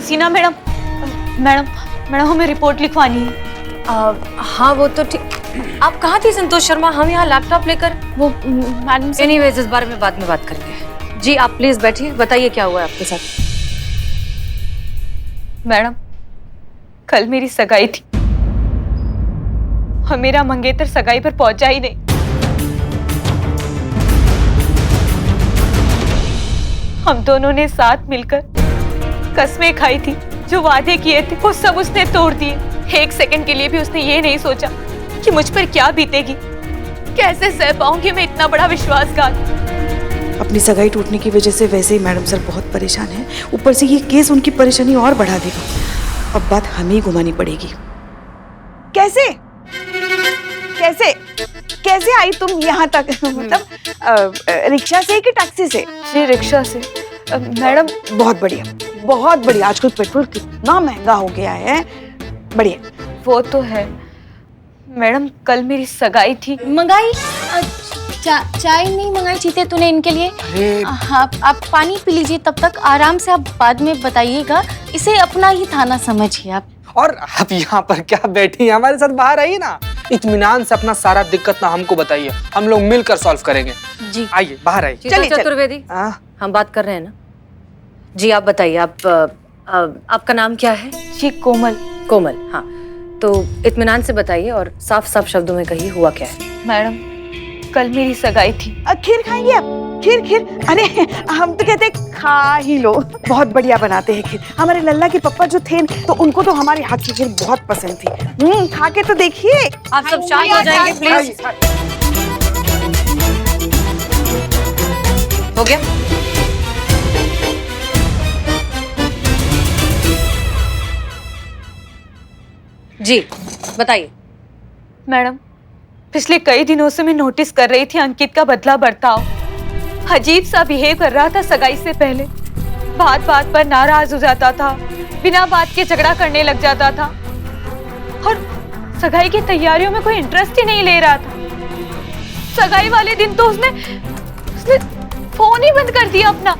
हसीना madam, madam madam हमें report लिखवानी है। हाँ वो तो ठीक। आप कहाँ थी संतोष शर्मा? हम यहाँ लैपटॉप लेकर। वो मैडम से एनीवेज इस बारे में बाद में बात करेंगे। जी आप प्लीज बैठिए, बताइए क्या हुआ है आपके साथ। मैडम कल मेरी सगाई थी और मेरा मंगेतर सगाई पर पहुंचा ही नहीं। हम दोनों ने साथ मिलकर कस्में खाई थी, जो वादे किए थे वो सब उसने तोड़ दिए। एक सेकंड के लिए भी उसने ये नहीं सोचा कि मुझ पर क्या बीतेगी, कैसे सह पाऊंगी मैं इतना बड़ा विश्वासघात। अपनी सगाई टूटने की वजह से वैसे ही मैडम सर बहुत परेशान हैं, ऊपर से ये केस उनकी परेशानी और बढ़ा देगा। अब बात हमें ही घुमानी पड़ेगी। कैसे कैसे कैसे आई तुम यहाँ तक? मतलब रिक्शा से कि टैक्सी से? जी रिक्शा से। मैडम बहुत बढ़िया, बहुत बढ़िया। आजकल पेट्रोल कितना महंगा हो गया है। बढ़िया। वो तो है मैडम, कल मेरी सगाई थी। मंगाई? चाय नहीं मंगाई चीते तूने इनके लिए? हाँ आप पानी पी लीजिए, तब तक आराम से आप बाद में बताइएगा। इसे अपना ही थाना समझिए आप। और आप यहाँ पर क्या बैठी हैं? हमारे साथ बाहर आइए ना, इत्मीनान से अपना सारा दिक्कत ना हमको बताइए, हम लोग मिलकर सॉल्व करेंगे। जी आइए बाहर आइए। चलिए चतुर्वेदी, हम बात कर रहे हैं ना। जी आप बताइए, आपका नाम क्या है? जी कोमल। कोमल, हाँ। तो इत्मीनान से बताइए और साफ साफ शब्दों में कहिए हुआ क्या है। मैडम कल मेरी सगाई थी। खीर खाएंगे आप? खीर खीर, अरे हम तो कहते खा ही लो। बहुत बढ़िया बनाते हैं खीर। हमारे लल्ला के पापा जो थे तो उनको तो हमारे हाथ की खीर बहुत पसंद थी। खा के तो देखिए। आप सब शांत हो जाएंगे प्लीज। हो गया? जी बताइए। मैडम पिछले कई दिनों से मैं नोटिस कर रही थी अंकित का बदला बर्ताव। अजीब सा बिहेव कर रहा था सगाई से पहले। बात बात पर नाराज हो जाता था, बिना बात के झगड़ा करने लग जाता था और सगाई की तैयारियों में कोई इंटरेस्ट ही नहीं ले रहा था। सगाई वाले दिन तो उसने फोन ही बंद कर दिया अपना।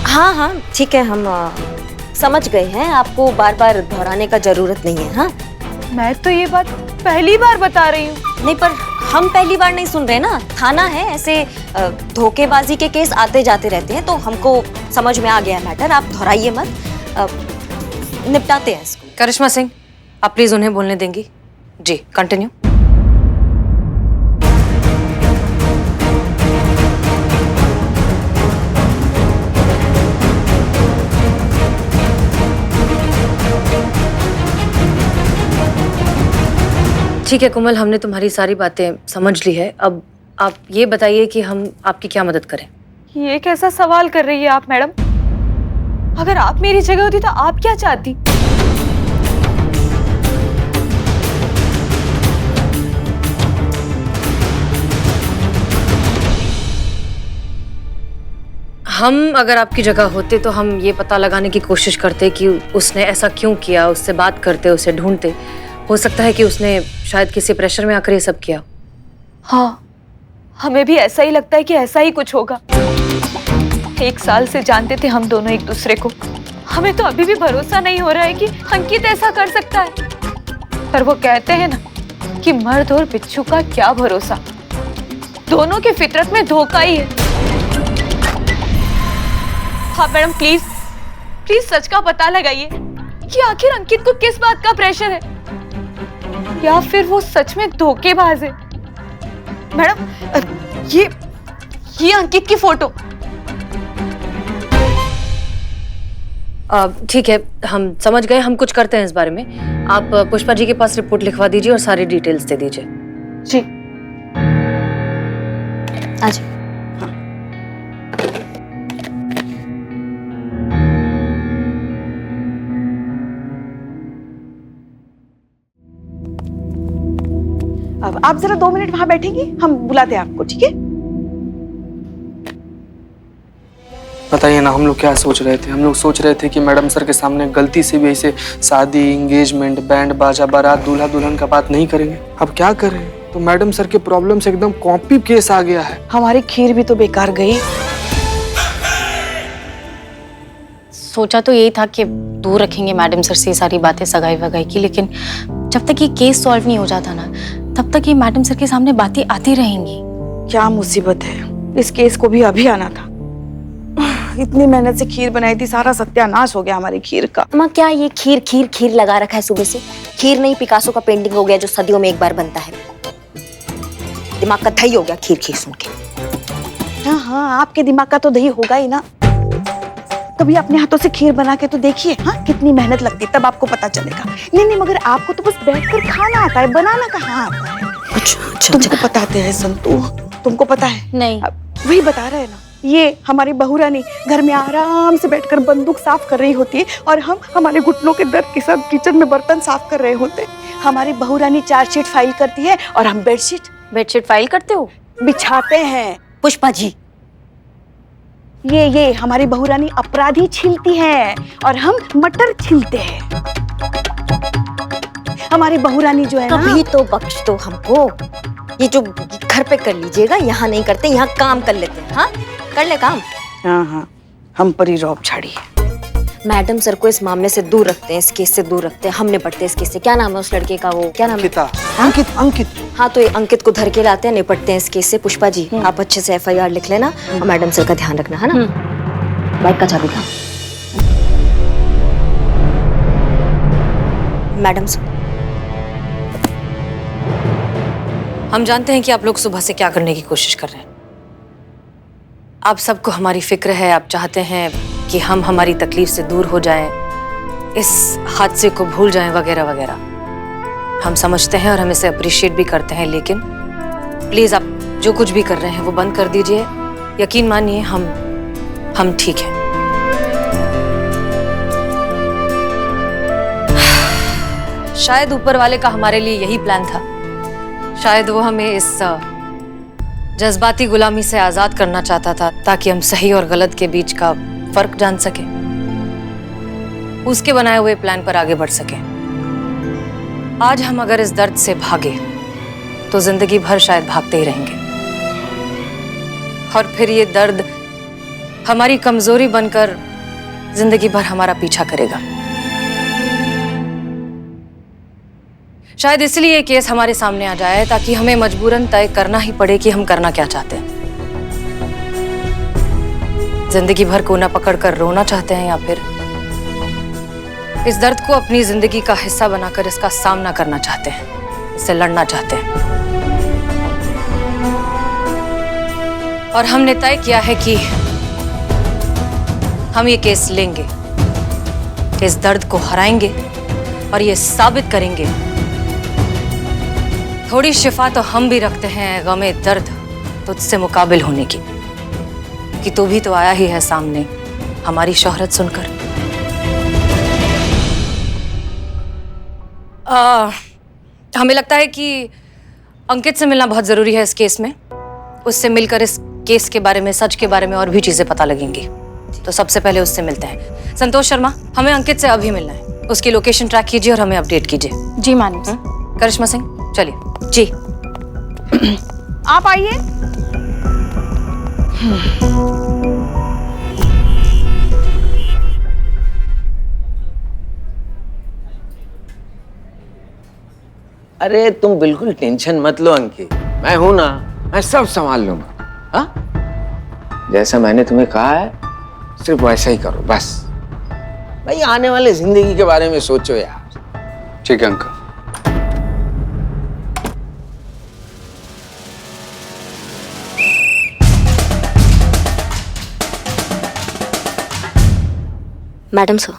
हाँ ठीक है, हम समझ गए हैं। आपको बार बार दोहराने का जरूरत नहीं है। हाँ मैं तो ये बात पहली बार बता रही हूँ। नहीं, पर हम पहली बार नहीं सुन रहे ना। थाना है, ऐसे धोखेबाजी के केस आते जाते रहते हैं, तो हमको समझ में आ गया मैटर। आप दोहराइए मत, निपटाते हैं इसको। करिश्मा सिंह, आप प्लीज उन्हें बोलने देंगी? जी कंटिन्यू। ठीक है कोमल, हमने तुम्हारी सारी बातें समझ ली है। अब आप ये बताइए कि हम आपकी क्या मदद करें। ये कैसा सवाल कर रही है आप मैडम? अगर आप मेरी जगह होती तो आप क्या चाहती? हम अगर आपकी जगह होते तो हम ये पता लगाने की कोशिश करते कि उसने ऐसा क्यों किया, उससे बात करते, उसे ढूंढते। हो सकता है कि उसने शायद किसी प्रेशर में आकर ये सब किया। हाँ, हमें भी ऐसा ही लगता है कि ऐसा ही कुछ होगा। 1 साल से जानते थे हम दोनों एक दूसरे को। हमें तो अभी भी भरोसा नहीं हो रहा है कि अंकित ऐसा कर सकता है। पर वो कहते हैं ना कि मर्द और बिच्छू का क्या भरोसा, दोनों की फितरत में धोखा ही है। हाँ मैडम प्लीज सच का पता लगाइए कि आखिर अंकित को किस बात का प्रेशर है, या फिर वो सच में धोखेबाज है। मैडम ये अंकित की फोटो। ठीक है, हम समझ गए। हम कुछ करते हैं इस बारे में। आप पुष्पा जी के पास रिपोर्ट लिखवा दीजिए और सारी डिटेल्स दे दीजिए। जी आज अब आप जरा 2 मिनट वहां बैठेंगी, हम बुलाते हैं आपको, ठीक है? बताइए ना, हम लोग क्या सोच रहे थे? हम लोग सोच रहे थे कि मैडम सर के सामने गलती से भी ऐसे शादी, एंगेजमेंट, बैंड बाजा, बारात, दूल्हा दुल्हन का बात नहीं करेंगे। अब क्या करें? तो मैडम सर के प्रॉब्लम से एकदम कॉपी केस आ गया है। हमारी खीर भी तो बेकार गई। सोचा तो यही था कि दूर रखेंगे मैडम सर से ये सारी बातें सगाई वगाई की, लेकिन जब तक ये केस सॉल्व नहीं हो जाता ना, तब तक ये मैडम सर के सामने बातें आती रहेंगी। क्या मुसीबत है, इस केस को भी अभी आना था। इतनी मेहनत से खीर बनाई थी, सारा सत्यानाश हो गया हमारी खीर का। अम्मा क्या ये खीर खीर खीर लगा रखा है सुबह से? खीर नहीं, पिकासो का पेंटिंग हो गया जो सदियों में एक बार बनता है। दिमाग का दही हो गया खीर खीर सुन के। हाँ हाँ, आपके दिमाग का तो दही होगा ही ना। कभी अपने हाथों से खीर बना के तो देखिए, हाँ कितनी मेहनत लगती है, तब आपको पता चलेगा। नहीं नहीं, मगर आपको तो बस बैठकर खाना आता है, बनाना कहाँ आता है? अच्छा तुमको बताते हैं संतू, तुमको पता है? नहीं। वही बता रहे हैं ना, ये हमारी बहू रानी घर में आराम से बैठकर बंदूक साफ कर रही होती है और हम हमारे घुटनों के दर्द के साथ किचन में बर्तन साफ कर रहे होते हैं। हमारी बहू रानी चार्जशीट फाइल करती है और हम बेडशीट फाइल करते हो? बिछाते हैं। पुष्पा जी, ये हमारी बहू रानी अपराधी छीलती है और हम मटर छीलते हैं। हमारी बहू रानी जो है ना, कभी तो बख्श दो हमको। ये जो घर पे कर लीजिएगा, यहाँ नहीं करते, यहाँ काम कर लेते हैं। हाँ कर ले काम। हाँ हाँ, हम पर ही रौब झाड़ी है। मैडम सर को इस मामले से दूर रखते हैं, इस केस से दूर रखते हैं। हम निपटते हैं इस केस से। क्या नाम है उस लड़के का? वो क्या नाम है? अंकित। हाँ तो ये अंकित को धर के लाते हैं, निपटते हैं इस केस से। पुष्पा जी आप अच्छे से FIR लिख लेना और मैडम सर का ध्यान रखना, है ना? बाइक का चाबी था मैडम सर। हम जानते हैं कि आप लोग सुबह से क्या करने की कोशिश कर रहे हैं। आप सबको हमारी फिक्र है, आप चाहते हैं कि हम हमारी तकलीफ से दूर हो जाएं, इस हादसे को भूल जाएं वगैरह वगैरह। हम समझते हैं और हम इसे अप्रिशिएट भी करते हैं, लेकिन प्लीज आप जो कुछ भी कर रहे हैं वो बंद कर दीजिए। यकीन मानिए हम ठीक हैं। शायद ऊपर वाले का हमारे लिए यही प्लान था। शायद वो हमें इस जज्बाती गुलामी से आजाद करना चाहता था, ताकि हम सही और गलत के बीच का फर्क जान सके, उसके बनाए हुए प्लान पर आगे बढ़ सके। आज हम अगर इस दर्द से भागे तो जिंदगी भर शायद भागते ही रहेंगे, और फिर ये दर्द हमारी कमजोरी बनकर जिंदगी भर हमारा पीछा करेगा। शायद इसलिए ये केस हमारे सामने आ जाए, ताकि हमें मजबूरन तय करना ही पड़े कि हम करना क्या चाहते हैं। जिंदगी भर कोना पकड़कर रोना चाहते हैं, या फिर इस दर्द को अपनी जिंदगी का हिस्सा बनाकर इसका सामना करना चाहते हैं, इससे लड़ना चाहते हैं। और हमने तय किया है कि हम ये केस लेंगे, इस दर्द को हराएंगे और ये साबित करेंगे। थोड़ी शिफा तो हम भी रखते हैं गमे दर्द तुझसे मुकाबिल होने की, कि तू भी तो आया ही है सामने हमारी शोहरत सुनकर। हमें लगता है कि अंकित से मिलना बहुत जरूरी है इस केस में। उससे मिलकर इस केस के बारे में, सच के बारे में और भी चीजें पता लगेंगी। तो सबसे पहले उससे मिलते हैं। संतोष शर्मा, हमें अंकित से अभी मिलना है। उसकी लोकेशन ट्रैक कीजिए और हमें अपडेट कीजिए। जी मैडम। करिश्मा सिंह चलिए। जी आप आइए। अरे तुम बिल्कुल टेंशन मत लो अंकित, मैं हूं ना, मैं सब संभाल लूंगा। हाँ, जैसा मैंने तुम्हें कहा है सिर्फ वैसा ही करो बस। भाई आने वाले जिंदगी के बारे में सोचो यार। ठीक है अंकल। मैडम सर,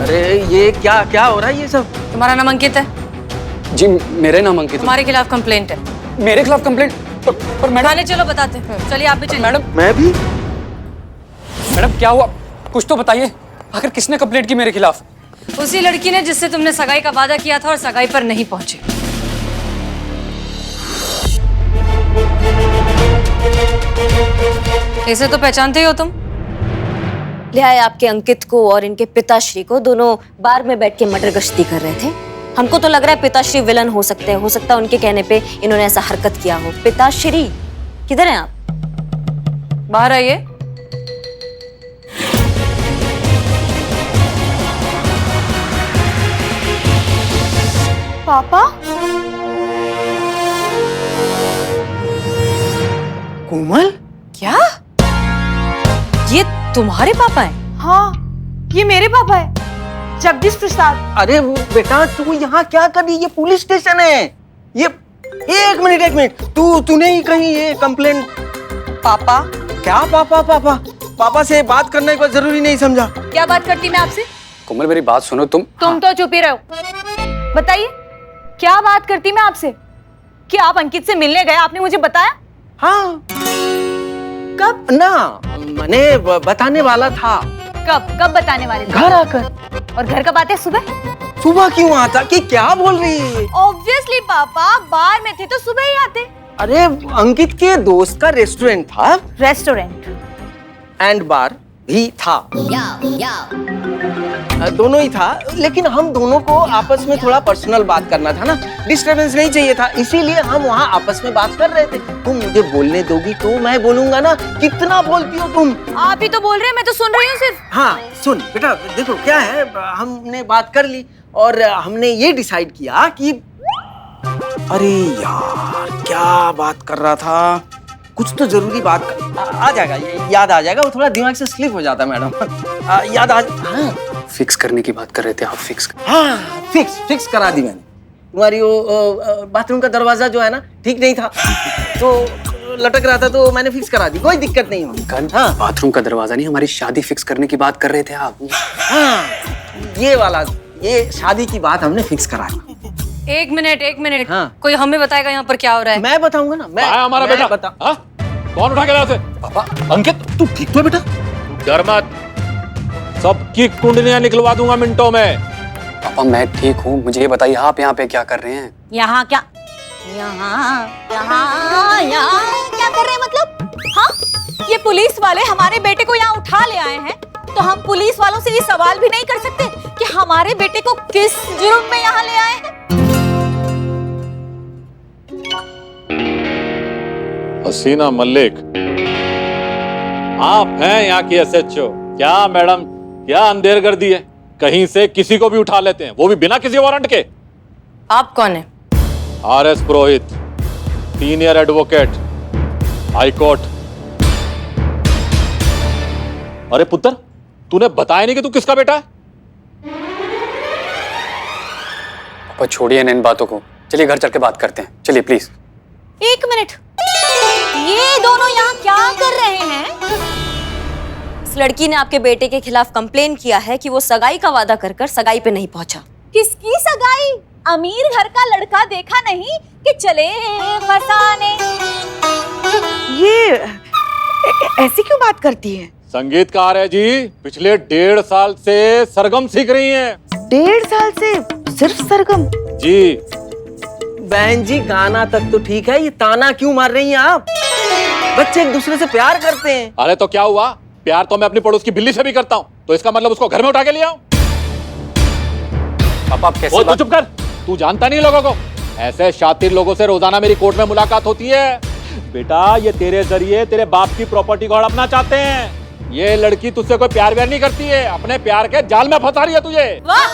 अरे ये क्या क्या हो रहा है ये सब? तुम्हारा नाम अंकित है? जी मेरे नाम अंकित है। तुम्हारे खिलाफ कंप्लेंट है। मेरे खिलाफ कंप्लेंट? पर मैडम। थाने चलो बताते हैं। चलिए आप भी चलिए। मैडम मैं भी? मैडम क्या हुआ, कुछ तो बताइए। आखिर किसने कंप्लेंट की मेरे खिलाफ? उसी लड़की ने जिससे तुमने सगाई का वादा किया था और सगाई पर नहीं पहुंचे। इसे तो पहचानते ही हो तुम। ले आए आपके अंकित को और इनके पिताश्री को। दोनों बार में बैठ के मटर गश्ती कर रहे थे। हमको तो लग रहा है पिताश्री विलन हो सकते हैं, हो सकता है उनके कहने पे इन्होंने ऐसा हरकत किया हो। पिताश्री किधर हैं आप? बाहर आइए। पापा कोमल, क्या ये तुम्हारे पापा हैं? हाँ ये मेरे पापा है, जगदीश प्रसाद। अरे बेटा तू यहाँ क्या कर रही? ये पुलिस स्टेशन है। ये एक मिनट, तूने ही कहीं ये कंप्लेंट? पापा क्या पापा से बात करने को जरूरी नहीं समझा? क्या बात करती मैं आपसे? कोमल मेरी बात सुनो तुम। तुम तो चुप ही रहो। बताइए क्या बात करती मैं आपसे? कि आप अंकित से मिलने गए, आपने मुझे बताया? हाँ कब ना, मैंने बताने वाला था। कब बताने वाले थे? घर आकर। और घर कब आते? सुबह? सुबह क्यों आता? कि क्या बोल रही है? ऑब्वियसली पापा बार में थे तो सुबह ही आते। अरे अंकित के दोस्त का रेस्टोरेंट था, रेस्टोरेंट एंड बार भी था। दोनों ही था, लेकिन हम दोनों को आपस में थोड़ा पर्सनल बात करना था ना, डिस्टर्बेंस नहीं चाहिए था, इसीलिए हम वहाँ आपस में बात कर रहे थे। तुम मुझे बोलने दोगी तो मैं बोलूंगा ना। कितना बोलती हो तुम? आप ही तो बोल रहे हैं, मैं तो सुन रही हूँ सिर्फ। हाँ सुन बेटा, देखो क्या है, हमने बात कर ली और हमने ये डिसाइड किया कि अरे यार क्या बात कर रहा था, कुछ तो जरूरी बात आ जाएगा, याद आ जाएगा। वो थोड़ा दिमाग से स्लिप हो जाता है मैडम। याद आ। हाँ फिक्स करने की बात कर रहे थे आप। हाँ फिक्स करा दी मैंने। तुम्हारी वो बाथरूम का दरवाजा जो है ना ठीक नहीं था, तो लटक रहा था, तो मैंने फिक्स करा दी। कोई दिक्कत नहीं होगी। हाँ बाथरूम का दरवाजा नहीं, हमारी शादी फिक्स करने की बात कर रहे थे आप। हाँ ये वाला, ये शादी की बात हमने फिक्स करा दी। एक मिनट। हाँ। कोई हमें बताएगा यहाँ पर क्या हो रहा है? मैं बताऊंगा ना। मैं हमारा बेटा बता। हाँ? कौन उठा के लाया उसे? पापा अंकित तू ठीक तो है बेटा? डर मत, सबकी कुंडलियां निकलवा दूंगा मिनटों में। पापा मैं ठीक हूँ, मुझे ये बताइए आप यहाँ पे क्या कर रहे हैं? यहाँ क्या? यहाँ क्या कर रहे हैं मतलब? हाँ ये पुलिस वाले हमारे बेटे को यहाँ उठा ले आए हैं, तो हम पुलिस वालों से ये सवाल भी नहीं कर सकते कि हमारे बेटे को किस जुर्म में यहाँ ले आए हैं? हसीना मलिक, आप हैं यहाँ की एसएचओ? क्या मैडम, क्या अंधेर कर दी है? कहीं से किसी को भी उठा लेते हैं, वो भी बिना किसी वारंट के। आप कौन है? आरएस पुरोहित, सीनियर एडवोकेट, हाई कोर्ट। अरे पुत्र, तूने बताया नहीं कि तू किसका बेटा है? पापा छोड़िए इन बातों को, चलिए घर चल के बात करते हैं। चलिए प्लीज। एक मिनट, ये दोनों यहाँ क्या कर रहे हैं? इस लड़की ने आपके बेटे के खिलाफ कंप्लेन किया है कि वो सगाई का वादा कर कर सगाई पे नहीं पहुंचा। किसकी सगाई? अमीर घर का लड़का देखा नहीं कि चले फसाने? ये ऐसी क्यों बात करती है? संगीतकार है जी, पिछले 1.5 साल से सरगम सीख रही हैं। 1.5 साल से सिर्फ सरगम? जी। बहन जी गाना तक तो ठीक है, ये ताना क्यों मार रही हैं आप? बच्चे एक दूसरे से प्यार करते हैं। अरे तो क्या हुआ, प्यार तो मैं अपनी पड़ोस की बिल्ली से भी करता हूँ, तो इसका मतलब उसको घर में उठा के ले आऊं? पापा आप कैसे? तू चुप कर, तू जानता नहीं लोगों को। ऐसे शातिर लोगों से रोजाना मेरी कोर्ट में मुलाकात होती है। बेटा ये तेरे जरिए तेरे बाप की प्रॉपर्टी को हड़पना चाहते हैं। ये लड़की तुझसे कोई प्यार व्यार नहीं करती है, अपने प्यार के जाल में फंसा रही है तुझे। वाह,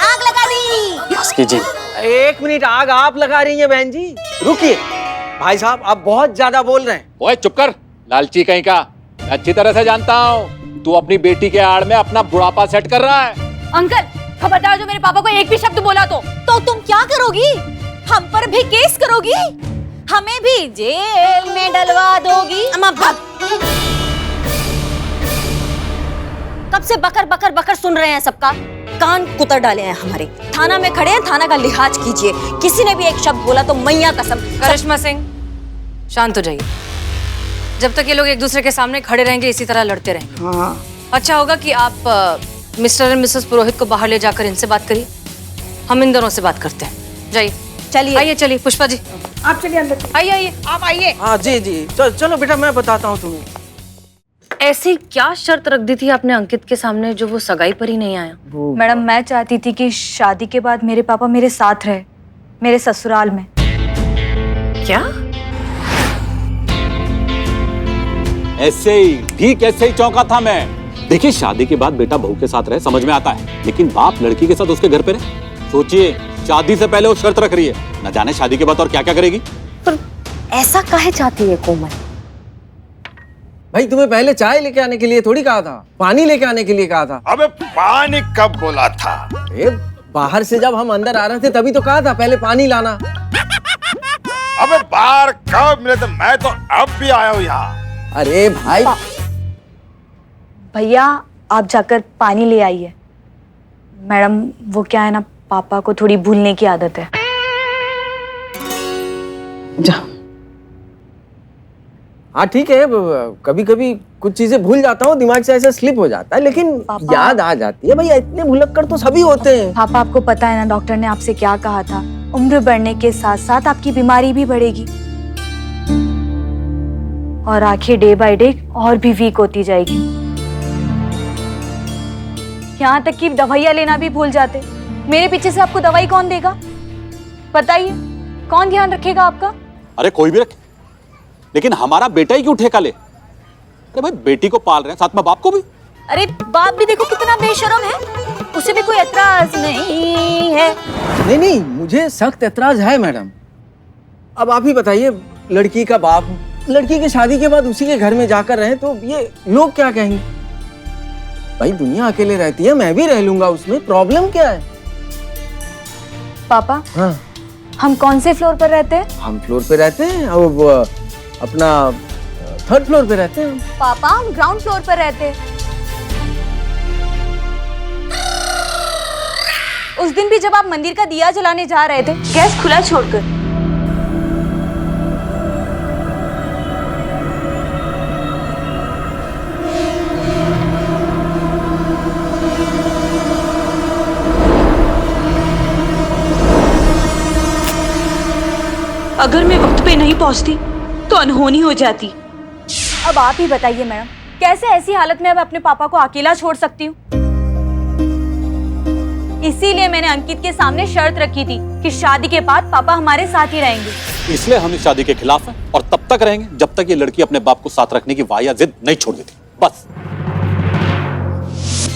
आग लगा दी। बस कीजिए। एक मिनट, आग आप लगा रही हैं बहन जी? रुकिए भाई साहब, आप बहुत ज्यादा बोल रहे हैं। ओए चुप कर, लालची कहीं का। मैं अच्छी तरह से जानता हूँ तू अपनी बेटी के आड़ में अपना बुढ़ापा सेट कर रहा है। अंकल खबरदार, जो मेरे पापा को एक भी शब्द बोला तो तुम क्या करोगी? हम पर भी केस करोगी? हमें भी जेल में डलवा दोगी? अम्मा भाग। कब से बकर बकर बकर सुन रहे हैं सबका? कान कुतर डाले हैं हमारे। थाना में खड़े हैं, थाना का लिहाज कीजिए। किसी ने भी एक शब्द बोला तो मैया कसम। करिश्मा सिंह, शांत हो जाइए। जब तक ये लोग एक दूसरे के सामने खड़े रहेंगे इसी तरह लड़ते रहेंगे। हाँ। अच्छा होगा कि आप मिस्टर एंड मिसेस पुरोहित को बाहर ले जाकर इनसे बात करिए। हम इन दोनों से बात करते हैं। जाइए, चलिए आइए। चलिए पुष्पा जी, आप चलिए अंदर। आइए। आप आइए। हाँ जी जी, चलो बेटा मैं बताता हूँ तुम्हें। ऐसी क्या शर्त रख दी थी आपने अंकित के सामने जो वो सगाई पर ही नहीं आया? मैडम मैं चाहती थी कि शादी के बाद मेरे पापा मेरे साथ रहे, मेरे ससुराल में। क्या? ऐसे ही, ठीक ऐसे ही चौंका था मैं। देखिए, शादी के बाद बेटा बहू के साथ रहे समझ में आता है, लेकिन बाप लड़की के साथ उसके घर पे रहे। सोचिए, शादी से पहले वो शर्त रख रही है, न जाने शादी के बाद और क्या क्या करेगी। पर ऐसा काहे चाहती है कोमल? भाई तुम्हें पहले चाय लेके आने के लिए थोड़ी कहा था, पानी लेके आने के लिए कहा था। अबे पानी कब बोला था? अरे बाहर से जब हम अंदर आ रहे थे तभी तो कहा था पहले पानी लाना। अबे बाहर कब मिले थे? मैं तो अब भी आया हूँ यहाँ। अरे भाई भैया आप जाकर पानी ले आइए। मैडम वो क्या है ना, पापा को थोड़ी भूलने की आदत है। जा। हाँ ठीक है, कभी कभी कुछ चीजें भूल जाता हूँ, दिमाग से ऐसे स्लिप हो जाता है, लेकिन याद आ जाती है। भैया इतने भुलक्कड़ तो सभी होते हैं। पापा आपको पता है ना डॉक्टर ने आपसे क्या कहा था, उम्र बढ़ने के साथ साथ आपकी बीमारी भी बढ़ेगी और आंखें डे बाय डे और भी वीक होती जाएगी। यहाँ तक कि दवाइयाँ लेना भी भूल जाते। मेरे पीछे से आपको दवाई कौन देगा बताइए? कौन ध्यान रखेगा आपका? अरे कोई भी रखे, लेकिन हमारा बेटा ही क्यों ठेका ले? अरे भाई बेटी को पाल रहे हैं, साथ में बाप को भी। अरे बाप भी देखो कितना बेशरम है, उसे भी कोई एतराज नहीं है। नहीं, मुझे सख्त एतराज है मैडम। अब आप ही बताइए, लड़की का बाप लड़की की शादी के बाद उसी के घर में जाकर रहे तो ये लोग क्या कहेंगे? भाई दुनिया अकेले रहती है, मैं भी रह लूंगा उसमें, प्रॉब्लम क्या है? पापा हाँ, हम कौन से फ्लोर पर रहते हैं? हम फ्लोर पे रहते हैं, अब अपना 3rd फ्लोर पे रहते हैं। पापा हम ग्राउंड फ्लोर पर रहते हैं। उस दिन भी जब आप मंदिर का दिया जलाने जा रहे थे गैस खुला छोड़कर। अगर मैं वक्त पे नहीं पहुंचती तो अनहोनी हो जाती। अब आप ही बताइए मैडम, कैसे ऐसी हालत में अब अपने पापा को अकेला छोड़ सकती हूँ? इसीलिए मैंने अंकित के सामने शर्त रखी थी कि शादी के बाद पापा हमारे साथ ही रहेंगे। इसलिए हम इस शादी के खिलाफ हैं और तब तक रहेंगे जब तक ये लड़की अपने बाप को साथ रखने की वाया जिद नहीं छोड़ देती। बस।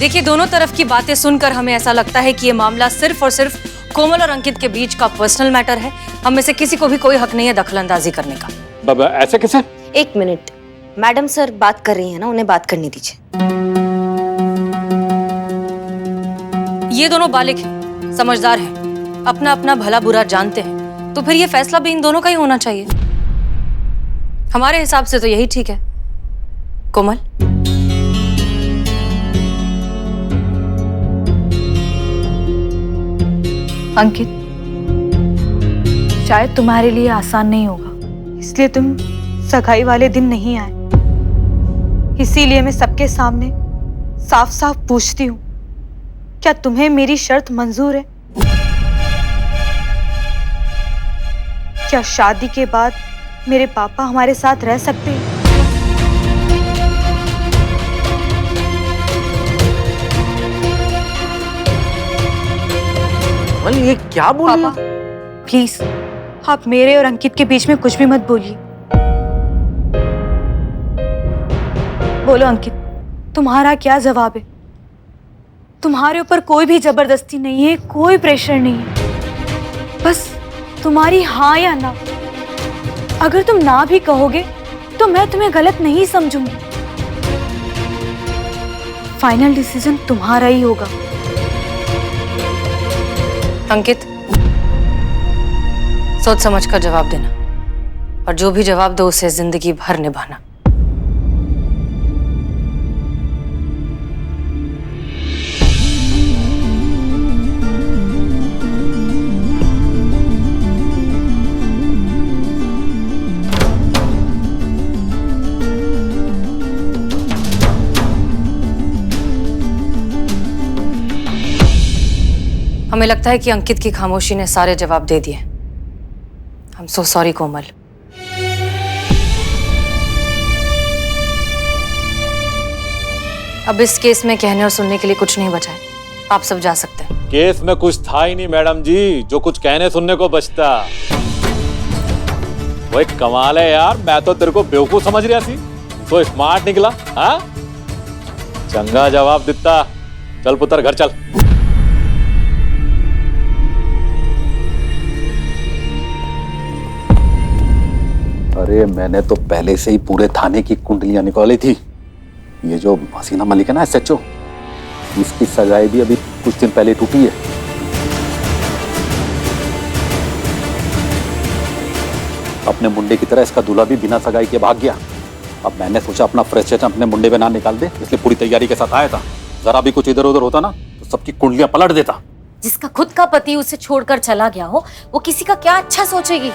देखिए, दोनों तरफ की बातें सुनकर हमें ऐसा लगता है कि ये मामला सिर्फ और सिर्फ कोमल और अंकित के बीच का पर्सनल मैटर है। हम में से किसी को भी कोई हक नहीं है दखलंदाजी करने का। बाबा ऐसे कैसे? एक मिनट, मैडम सर बात कर रही है ना, उन्हें बात करने दीजिए। ये दोनों बालिग हैं, समझदार हैं, अपना अपना भला बुरा जानते हैं, तो फिर ये फैसला भी इन दोनों का ही होना चाहिए। हमारे हिसाब से तो यही ठीक है। कोमल, अंकित शायद तुम्हारे लिए आसान नहीं होगा, इसलिए तुम सगाई वाले दिन नहीं आए। इसीलिए मैं सबके सामने साफ साफ पूछती हूँ, क्या तुम्हें मेरी शर्त मंजूर है? क्या शादी के बाद मेरे पापा हमारे साथ रह सकते हैं? ये क्या बोल रही पापा प्लीज आप मेरे और अंकित के बीच में कुछ भी मत बोलिए। बोलो अंकित, तुम्हारा क्या जवाब है? तुम्हारे ऊपर कोई भी जबरदस्ती नहीं है, कोई प्रेशर नहीं है, बस तुम्हारी हाँ या ना। अगर तुम ना भी कहोगे तो मैं तुम्हें गलत नहीं समझूंगी। फाइनल डिसीजन तुम्हारा ही होगा। अंकित, सोच समझ कर जवाब देना, और जो भी जवाब दो उसे जिंदगी भर निभाना। हमें लगता है कि अंकित की खामोशी ने सारे जवाब दे दिए। I'm so sorry, कोमल। अब इस केस में कहने और सुनने के लिए कुछ नहीं बचा है, आप सब जा सकते हैं। केस में कुछ था ही नहीं मैडम जी, जो कुछ कहने सुनने को बचता। वो एक कमाल है यार, मैं तो तेरे को बेवकूफ समझ रहा थी, तो स्मार्ट निकला। हाँ, चंगा जवाब दिता। चल पुत्र घर चल। अरे मैंने तो पहले से ही पूरे थाने की कुंडलियां निकाली थी। ये जो हसीना मलिक है ना SHO, इसकी सगाई भी अभी कुछ दिन पहले टूटी है। अपने मुंडे की तरह इसका दूल्हा भी बिना सगाई के भाग गया। अब मैंने सोचा अपना फ्रस्ट्रेशन अपने मुंडे पे ना निकाल दे, इसलिए पूरी तैयारी के साथ आया था। जरा भी कुछ इधर उधर होता ना तो सबकी कुंडलियां पलट देता। जिसका खुद का पति उसे छोड़कर चला गया हो, वो किसी का क्या अच्छा सोचेगी।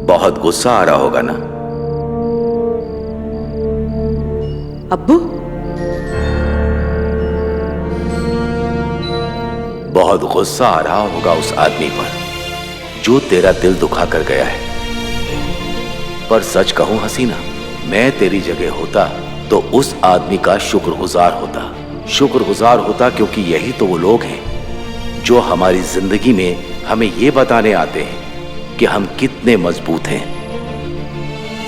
बहुत गुस्सा आ रहा होगा ना अब्बू? बहुत गुस्सा आ रहा होगा उस आदमी पर जो तेरा दिल दुखा कर गया है। पर सच कहूं हसीना, मैं तेरी जगह होता तो उस आदमी का शुक्रगुजार होता, क्योंकि यही तो वो लोग हैं जो हमारी जिंदगी में हमें ये बताने आते हैं कि हम कितने मजबूत हैं।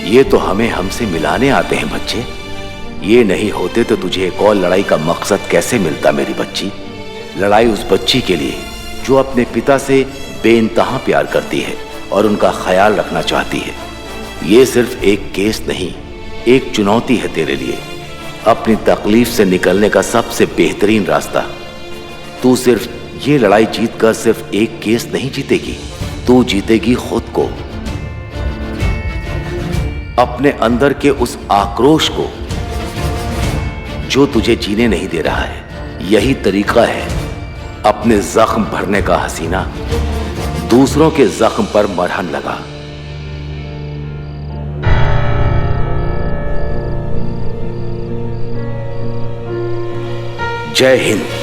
ये तो हमें हमसे मिलाने आते हैं बच्चे। ये नहीं होते तो तुझे एक और लड़ाई का मकसद कैसे मिलता मेरी बच्ची। लड़ाई उस बच्ची के लिए जो अपने पिता से बेइंतहा प्यार करती है और उनका ख्याल रखना चाहती है। ये सिर्फ एक केस नहीं, एक चुनौती है तेरे लिए, अपनी तकलीफ से निकलने का सबसे बेहतरीन रास्ता। तू सिर्फ ये लड़ाई जीतकर सिर्फ एक केस नहीं जीतेगी, तू जीतेगी खुद को, अपने अंदर के उस आक्रोश को जो तुझे जीने नहीं दे रहा है। यही तरीका है अपने जख्म भरने का हसीना। दूसरों के जख्म पर मरहम लगा। जय हिंद।